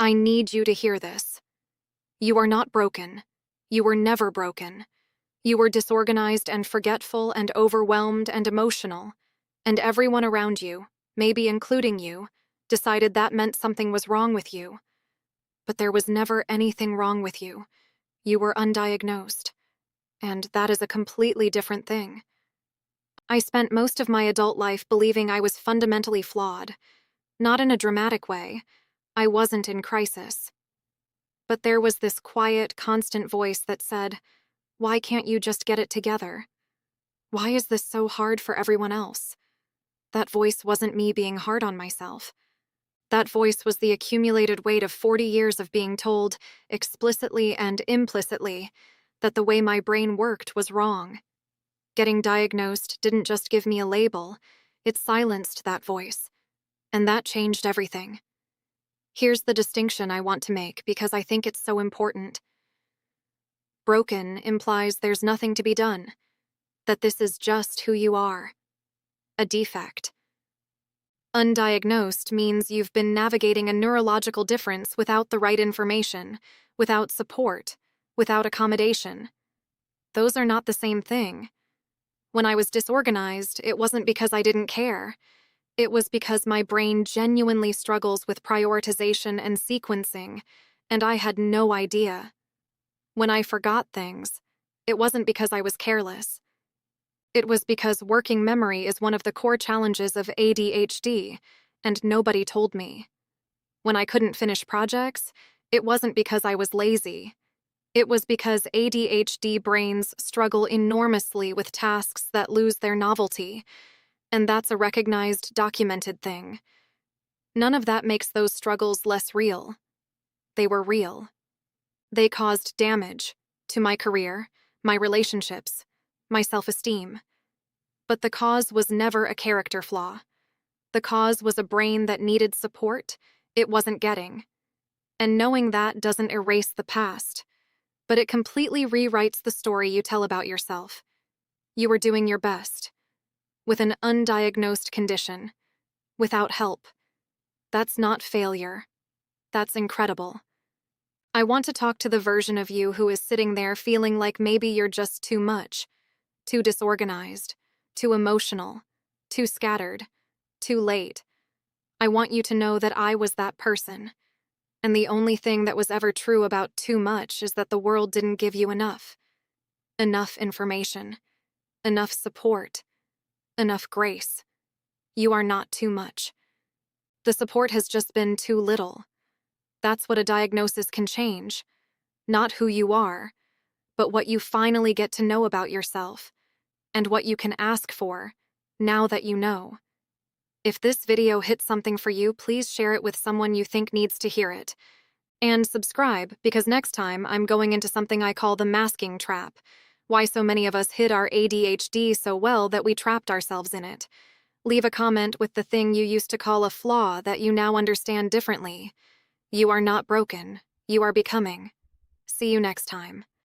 I need you to hear this. You are not broken. You were never broken. You were disorganized and forgetful and overwhelmed and emotional, and everyone around you, maybe including you, decided that meant something was wrong with you. But there was never anything wrong with you. You were undiagnosed, and that is a completely different thing. I spent most of my adult life believing I was fundamentally flawed. Not in a dramatic way. I wasn't in crisis. But there was this quiet, constant voice that said, "Why can't you just get it together? Why is this so hard for everyone else?" That voice wasn't me being hard on myself. That voice was the accumulated weight of 40 years of being told, explicitly and implicitly, that the way my brain worked was wrong. Getting diagnosed didn't just give me a label, it silenced that voice. And that changed everything. Here's the distinction I want to make because I think it's so important. Broken implies there's nothing to be done, that this is just who you are. A defect. Undiagnosed means you've been navigating a neurological difference without the right information, without support, without accommodation. Those are not the same thing. When I was disorganized, it wasn't because I didn't care. It was because my brain genuinely struggles with prioritization and sequencing, and I had no idea. When I forgot things, it wasn't because I was careless. It was because working memory is one of the core challenges of ADHD, and nobody told me. When I couldn't finish projects, it wasn't because I was lazy. It was because ADHD brains struggle enormously with tasks that lose their novelty, and that's a recognized, documented thing. None of that makes those struggles less real. They were real. They caused damage to my career, my relationships, my self-esteem. But the cause was never a character flaw. The cause was a brain that needed support it wasn't getting. And knowing that doesn't erase the past, but it completely rewrites the story you tell about yourself. You were doing your best. With an undiagnosed condition. Without help. That's not failure. That's incredible. I want to talk to the version of you who is sitting there feeling like maybe you're just too much, too disorganized, too emotional, too scattered, too late. I want you to know that I was that person. And the only thing that was ever true about too much is that the world didn't give you enough. Enough information. Enough support. Enough grace. You are not too much. The support has just been too little. That's what a diagnosis can change. Not who you are, but what you finally get to know about yourself, and what you can ask for, now that you know. If this video hit something for you, please share it with someone you think needs to hear it. And subscribe, because next time I'm going into something I call the masking trap. Why so many of us hid our ADHD so well that we trapped ourselves in it. Leave a comment with the thing you used to call a flaw that you now understand differently. You are not broken. You are becoming. See you next time.